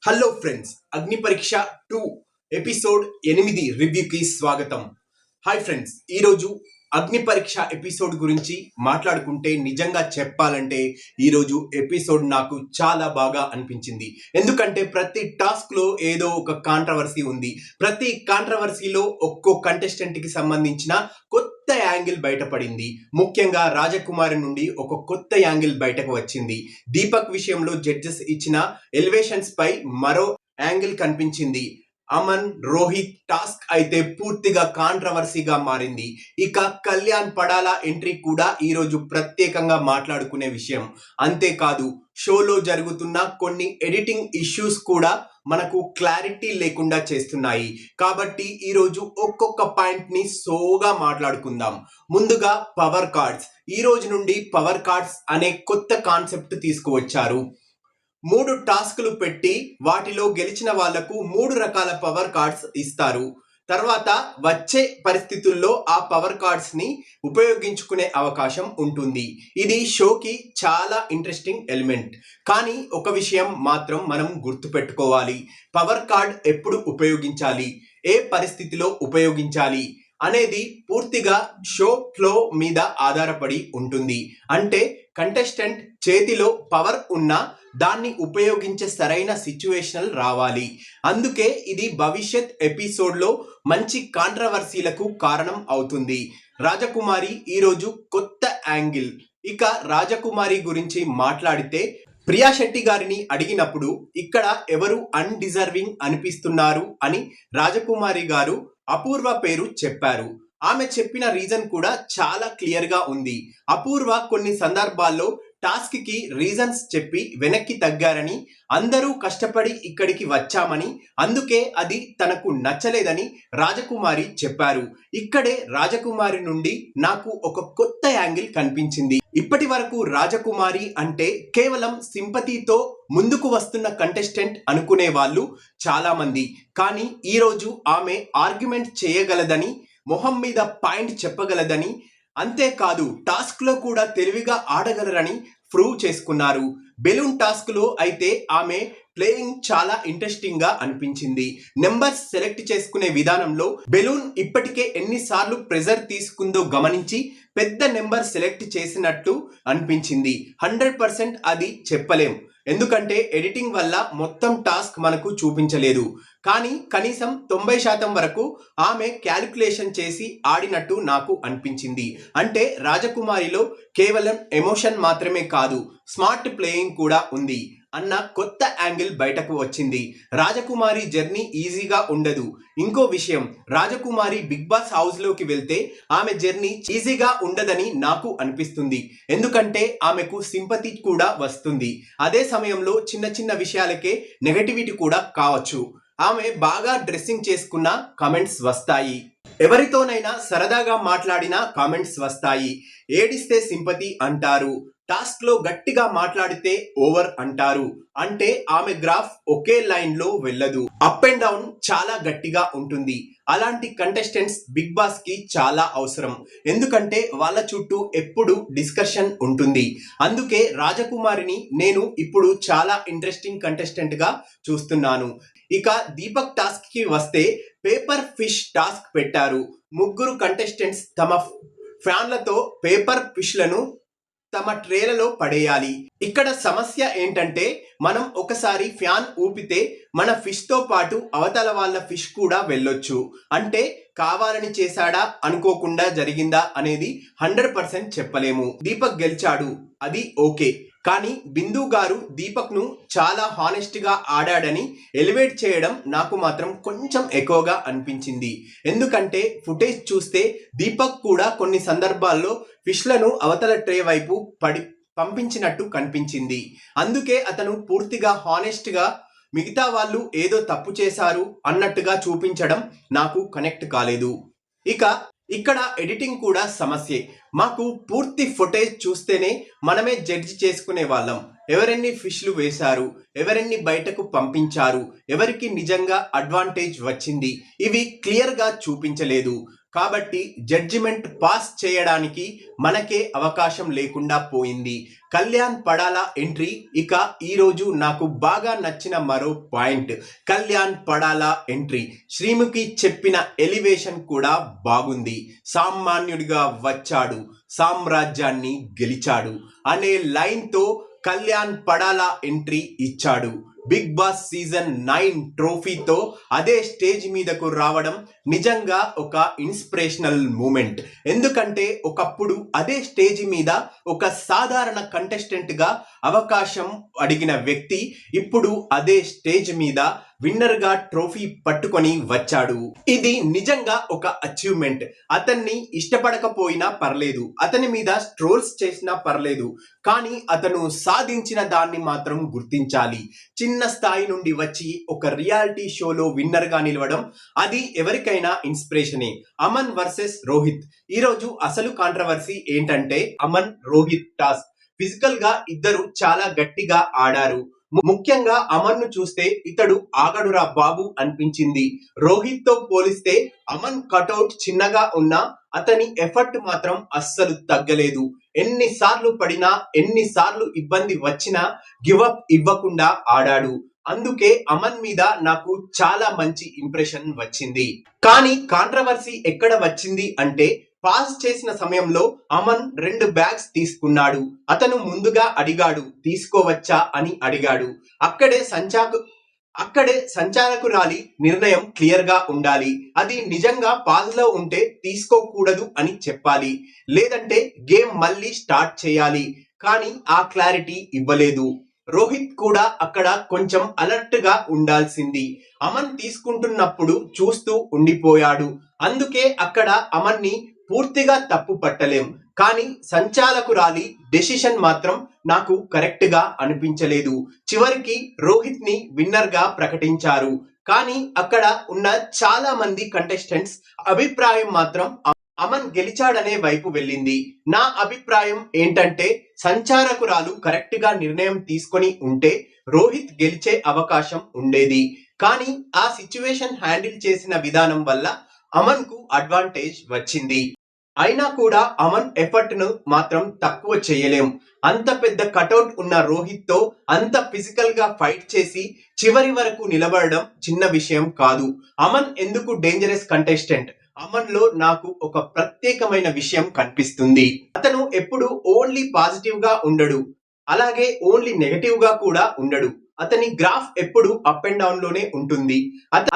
Hello friends, అగ్ని పరీక్ష 2 episode 8 రివ్యూకి స్వాగతం. హాయ్ ఫ్రెండ్స్, ఈరోజు అగ్ని పరీక్ష ఎపిసోడ్ గురించి మాట్లాడుకుంటే నిజంగా చెప్పాలంటే ఈరోజు ఎపిసోడ్ నాకు చాలా బాగా అనిపించింది. ఎందుకంటే ప్రతి టాస్క్లో ఏదో ఒక కాంట్రవర్సీ ఉంది. ప్రతి కాంట్రవర్సీలో ఒక్కో కంటెస్టెంట్కి సంబంధించిన కొత్త యాంగిల్ బయటపడింది. ముఖ్యంగా రాజకుమారి నుండి ఒక కొత్త యాంగిల్ బయటకు వచ్చింది. దీపక్ విషయంలో జడ్జెస్ ఇచ్చిన ఎలివేషన్స్ పై మరో యాంగిల్ కనిపించింది. అమన్ రోహిత్ టాస్క్ అయితే పూర్తిగా కాంట్రవర్సీగా మారింది. ఇక కళ్యాణ్ పడాలా ఎంట్రీ కూడా ఈరోజు ప్రత్యేకంగా మాట్లాడుకునే విషయం. అంతేకాదు, షోలో జరుగుతున్న కొన్ని ఎడిటింగ్ ఇష్యూస్ కూడా మనకు క్లారిటీ లేకుండా చేస్తున్నాయి. కాబట్టి ఈరోజు ఒక్కొక్క పాయింట్ ని సోగా మాట్లాడుకుందాం. ముందుగా పవర్ కార్డ్స్. ఈ రోజు నుండి పవర్ కార్డ్స్ అనే కొత్త కాన్సెప్ట్ తీసుకువచ్చారు. 3 టాస్కులు పెట్టి వాటిలో గెలిచిన వాళ్లకు 3 రకాల పవర్ కార్డ్స్ ఇస్తారు. తర్వాత వచ్చే పరిస్థితుల్లో ఆ పవర్ కార్డ్స్ ని ఉపయోగించుకునే అవకాశం ఉంటుంది. ఇది షోకి చాలా ఇంట్రెస్టింగ్ ఎలిమెంట్. కానీ ఒక విషయం మాత్రం మనం గుర్తుపెట్టుకోవాలి. పవర్ కార్డ్ ఎప్పుడు ఉపయోగించాలి, ఏ పరిస్థితిలో ఉపయోగించాలి అనేది పూర్తిగా షో ఫ్లో మీద ఆధారపడి ఉంటుంది. అంటే కంటెస్టెంట్ చేతిలో పవర్ ఉన్నా దాన్ని ఉపయోగించే సరైన సిచ్యువేషన్ రావాలి. అందుకే ఇది భవిష్యత్ ఎపిసోడ్లో మంచి కాంట్రవర్సీలకు కారణం అవుతుంది. రాజకుమారి ఈరోజు కొత్త యాంగిల్. ఇక రాజకుమారి గురించి మాట్లాడితే, ప్రియా శెట్టి గారిని అడిగినప్పుడు ఇక్కడ ఎవరు అన్డిజర్వింగ్ అనిపిస్తున్నారు అని రాజకుమారి గారు అపూర్వ పేరు చెప్పారు. ఆమె చెప్పిన రీజన్ కూడా చాలా క్లియర్ గా ఉంది. అపూర్వ కొన్ని సందర్భాల్లో టాస్క్ కి రీజన్స్ చెప్పి వెనక్కి తగ్గారని, అందరూ కష్టపడి ఇక్కడికి వచ్చామని, అందుకే అది తనకు నచ్చలేదని రాజకుమారి చెప్పారు. ఇక్కడే రాజకుమారి నుండి నాకు ఒక కొత్త యాంగిల్ కనిపించింది. ఇప్పటి వరకు రాజకుమారి అంటే కేవలం సింపతితో ముందుకు వస్తున్న కంటెస్టెంట్ అనుకునే వాళ్ళు చాలా మంది. కానీ ఈరోజు ఆమె ఆర్గ్యుమెంట్ చేయగలదని, మొహం మీద పాయింట్ చెప్పగలదని, అంతేకాదు టాస్క్ లో కూడా తెలివిగా ఆడగలరని ప్రూవ్ చేసుకున్నారు. బెలూన్ టాస్క్ లో అయితే ఆమె ప్లేయింగ్ చాలా ఇంట్రెస్టింగ్ గా అనిపించింది. నెంబర్స్ సెలెక్ట్ చేసుకునే విధానంలో బెలూన్ ఇప్పటికే ఎన్నిసార్లు ప్రెజర్ తీసుకుందో గమనించి పెద్ద నెంబర్ సెలెక్ట్ చేసినట్టు అనిపించింది. 100% అది చెప్పలేం, ఎందుకంటే ఎడిటింగ్ వల్ల మొత్తం టాస్క్ మనకు చూపించలేదు. కానీ కనీసం 90% వరకు ఆమె క్యాలిక్యులేషన్ చేసి ఆడినట్టు నాకు అనిపించింది. అంటే రాజకుమారిలో కేవలం ఎమోషన్ మాత్రమే కాదు, స్మార్ట్ ప్లేయింగ్ కూడా ఉంది అన్న కొత్త యాంగిల్ బయటకు వచ్చింది. రాజకుమారి జర్నీ ఈజీగా ఉండదు. ఇంకో విషయం, రాజకుమారి బిగ్ బాస్ హౌస్ లోకి వెళ్తే ఆమె జర్నీ ఈజీగా ఉండదని నాకు అనిపిస్తుంది. ఎందుకంటే ఆమెకు సింపతి కూడా వస్తుంది. అదే సమయంలో చిన్న చిన్న విషయాలకే నెగటివిటీ కూడా కావచ్చు. ఆమె బాగా డ్రెస్సింగ్ చేసుకున్న కామెంట్స్ వస్తాయి, ఎవరితోనైనా సరదాగా మాట్లాడిన కామెంట్స్ వస్తాయి. ఏడిస్తే సింపతి అంటారు, టాస్క్ లో గట్టిగా మాట్లాడితే ఓవర్ అంటారు. అంటే ఆమె గ్రాఫ్ ఒకే లైన్ లో వెళ్ళదు, అప్ అండ్ డౌన్ చాలా గట్టిగా ఉంటుంది. అలాంటి కంటెస్టెంట్స్ బిగ్ బాస్ కి చాలా అవసరం. ఎందుకంటే వాళ్ళ చుట్టూ ఎప్పుడు డిస్కషన్ ఉంటుంది. అందుకే రాజకుమారిని నేను ఇప్పుడు చాలా ఇంట్రెస్టింగ్ కంటెస్టెంట్ గా చూస్తున్నాను. ఇక దీపక్ టాస్క్ కి వస్తే, పేపర్ ఫిష్ టాస్క్ పెట్టారు. 3 కంటెస్టెంట్స్ తమ ఫ్యాన్లతో పేపర్ ఫిష్లను తమ ట్రేలలో పడేయాలి. ఇక్కడ సమస్య ఏంటంటే, మనం ఒకసారి ఫ్యాన్ ఊపితే మన ఫిష్ తో పాటు అవతల వాళ్ళ ఫిష్ కూడా వెళ్ళొచ్చు. అంటే కావాలని చేశాడా, అనుకోకుండా జరిగిందా అనేది 100% చెప్పలేము. దీపక్ గెలిచాడు, అది ఓకే. కానీ బిందు గారు దీపక్ ను చాలా హానెస్ట్ గా ఆడాడని ఎలివేట్ చేయడం నాకు మాత్రం కొంచెం ఎక్కువగా అనిపించింది. ఎందుకంటే ఫుటేజ్ చూస్తే దీపక్ కూడా కొన్ని సందర్భాల్లో ఫిష్లను అవతల ట్రే వైపు పంపించినట్టు కనిపించింది. అందుకే అతను పూర్తిగా హానెస్ట్ గా మిగతా వాళ్ళు ఏదో తప్పు చేశారు అన్నట్టుగా చూపించడం నాకు కనెక్ట్ కాలేదు. ఇక ఇక్కడ ఎడిటింగ్ కూడా సమస్యే. మాకు పూర్తి ఫుటేజ్ చూస్తేనే మనమే జడ్జి చేసుకునే వాళ్ళం. ఎవరెన్ని ఫిష్లు వేశారు, ఎవరెన్ని బయటకు పంపించారు, ఎవరికి నిజంగా అడ్వాంటేజ్ వచ్చింది, ఇవి క్లియర్ గా చూపించలేదు. కాబట్టి జడ్జిమెంట్ పాస్ చేయడానికి మనకే అవకాశం లేకుండా పోయింది. కళ్యాణ్ పడాలా ఎంట్రీ ఇక ఈరోజు నాకు బాగా నచ్చిన మరో పాయింట్. కళ్యాణ్ పడాలా ఎంట్రీ శ్రీముఖి చెప్పిన ఎలివేషన్ కూడా బాగుంది. సామాన్యుడిగా వచ్చాడు, సామ్రాజ్యాన్ని గెలిచాడు అనే లైన్తో కళ్యాణ్ పడాలా ఎంట్రీ ఇచ్చాడు. బిగ్ బాస్ సీజన్ 9 ట్రోఫీతో అదే స్టేజ్ మీదకు రావడం నిజంగా ఒక ఇన్స్పిరేషనల్ మూమెంట్. ఎందుకంటే ఒకప్పుడు అదే స్టేజ్ మీద ఒక సాధారణ కంటెస్టెంట్ గా అవకాశం అడిగిన వ్యక్తి ఇప్పుడు అదే స్టేజ్ మీద విన్నర్ గా ట్రోఫీ పట్టుకొని వచ్చాడు. ఇది నిజంగా ఒక అచీవ్మెంట్. అతన్ని ఇష్టపడకపోయినా పర్లేదు, అతని మీద ట్రోల్స్ చేసినా పర్లేదు, కానీ అతను సాధించిన దాన్ని మాత్రం గుర్తించాలి. చిన్న స్థాయి నుండి వచ్చి ఒక రియాలిటీ షోలో విన్నర్ గా నిలవడం అది ఎవరికైనా ఇన్స్పిరేషనే. అమన్ వర్సెస్ రోహిత్. ఈరోజు అసలు కాంట్రవర్సీ ఏంటంటే అమన్ రోహిత్ టాస్క్. ఫిజికల్ గా ఇద్దరు చాలా గట్టిగా ఆడారు. ముఖ్యంగా అమన్ ను చూస్తే ఇతడు ఆగడురా బాబు అనిపించింది. రోహిత్ తో పోలిస్తే అమన్ కటౌట్ చిన్నగా ఉన్నా అతని ఎఫర్ట్ మాత్రం అస్సలు తగ్గలేదు. ఎన్నిసార్లు పడినా ఎన్నిసార్లు ఇబ్బంది వచ్చినా గివప్ ఇవ్వకుండా ఆడాడు. అందుకే అమన్ మీద నాకు చాలా మంచి ఇంప్రెషన్ వచ్చింది. కానీ కాంట్రవర్సీ ఎక్కడ వచ్చింది అంటే పాస్ చేసిన సమయంలో అమన్ 2 బ్యాగ్స్ తీసుకున్నాడు. అతను ముందుగా అడిగాడు తీసుకోవచ్చా అని అడిగాడు. అక్కడే సంచాలకురాలి నిర్ణయం క్లియర్ గా ఉండాలి. అది నిజంగా పాజ్ లో ఉంటే తీసుకోకూడదు అని చెప్పాలి, లేదంటే గేమ్ మళ్ళీ స్టార్ట్ చేయాలి. కానీ ఆ క్లారిటీ ఇవ్వలేదు. రోహిత్ కూడా అక్కడ కొంచెం అలర్ట్ గా ఉండాల్సింది. అమన్ తీసుకుంటున్నప్పుడు చూస్తూ ఉండిపోయాడు. అందుకే అక్కడ అమన్ ని పూర్తిగా తప్పు పట్టలేం. కానీ సంచాలకురాలి డెసిషన్ మాత్రం నాకు కరెక్ట్ గా అనిపించలేదు. చివరికి రోహిత్ ని విన్నర్ గా ప్రకటించారు. కానీ అక్కడ ఉన్న చాలా మంది కంటెస్టెంట్స్ అభిప్రాయం మాత్రం అమన్ గెలిచాడనే వైపు వెళ్ళింది. నా అభిప్రాయం ఏంటంటే సంచాలకురాలు కరెక్ట్ గా నిర్ణయం తీసుకొని ఉంటే రోహిత్ గెలిచే అవకాశం ఉండేది. కానీ ఆ సిచ్యువేషన్ హ్యాండిల్ చేసిన విధానం వల్ల అమన్ కు అడ్వాంటేజ్ వచ్చింది. అయినా కూడా అమన్ ఎఫర్ట్ ను మాత్రం తక్కువ చేయలేం. అంత పెద్ద కటౌట్ ఉన్న రోహిత్ తో అంత ఫిజికల్ గా ఫైట్ చేసి చివరి వరకు నిలబడడం చిన్న విషయం కాదు. అమన్ ఎందుకు డేంజరస్ కంటెస్టెంట్? అమన్ లో నాకు ఒక ప్రత్యేకమైన విషయం కనిపిస్తుంది. అతను ఎప్పుడు ఓన్లీ పాజిటివ్ గా ఉండడు, అలాగే ఓన్లీ నెగటివ్ గా కూడా ఉండడు. అతని గ్రాఫ్ ఎప్పుడు అప్ అండ్ డౌన్ లోనే ఉంటుంది.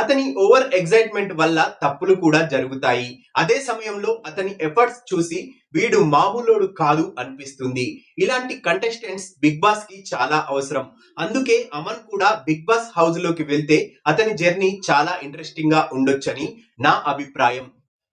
అతని ఓవర్ ఎగ్జైట్మెంట్ వల్ల తప్పులు కూడా జరుగుతాయి. అదే సమయంలో అతని ఎఫర్ట్స్ చూసి వీడు మామూలోడు కాదు అనిపిస్తుంది. ఇలాంటి కంటెస్టెంట్స్ బిగ్ బాస్ కి చాలా అవసరం. అందుకే అమన్ కూడా బిగ్ బాస్ హౌస్ లోకి వెళ్తే అతని జర్నీ చాలా ఇంట్రెస్టింగ్ గా ఉండొచ్చని నా అభిప్రాయం.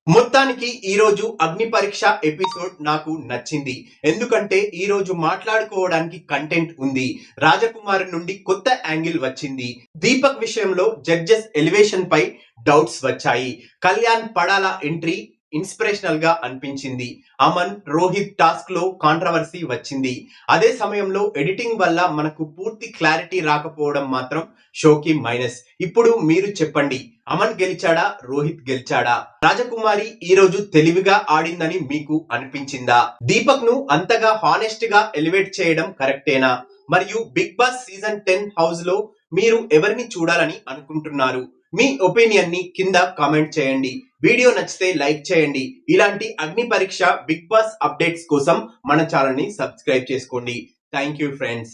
మొత్తానికి ఈ రోజు అగ్ని పరీక్ష ఎపిసోడ్ నాకు నచ్చింది. ఎందుకంటే ఈ రోజు మాట్లాడుకోవడానికి కంటెంట్ ఉంది. రాజకుమారి నుండి కొత్త యాంగిల్ వచ్చింది. దీపక్ విషయంలో జడ్జెస్ ఎలివేషన్ పై డౌట్స్ వచ్చాయి. కళ్యాణ్ పడాలా ఎంట్రీ ఇన్స్పిరేషనల్ గా అనిపించింది. అమన్ రోహిత్ టాస్క్ లో కాంట్రవర్సీ వచ్చింది. అదే సమయంలో ఎడిటింగ్ వల్ల మనకు పూర్తి క్లారిటీ రాకపోవడం మాత్రం షోకి మైనస్. ఇప్పుడు మీరు చెప్పండి, అమన్ గెలిచాడా రోహిత్ గెలిచాడా? రాజకుమారి ఈ రోజు తెలివిగా ఆడిందని మీకు అనిపించిందా? దీపక్ ను అంతగా హానెస్ట్ గా ఎలివేట్ చేయడం కరెక్టేనా? మరియు బిగ్ బాస్ సీజన్ 10 హౌస్ లో మీరు ఎవరిని చూడాలని అనుకుంటున్నారు? మీ ఒపీనియన్ ని కింద కామెంట్ చేయండి. వీడియో నచ్చితే లైక్ చేయండి. ఇలాంటి అగ్ని పరీక్ష బిగ్ బాస్ అప్డేట్స్ కోసం మన ఛానల్ ని సబ్స్క్రైబ్ చేసుకోండి. Thank you friends.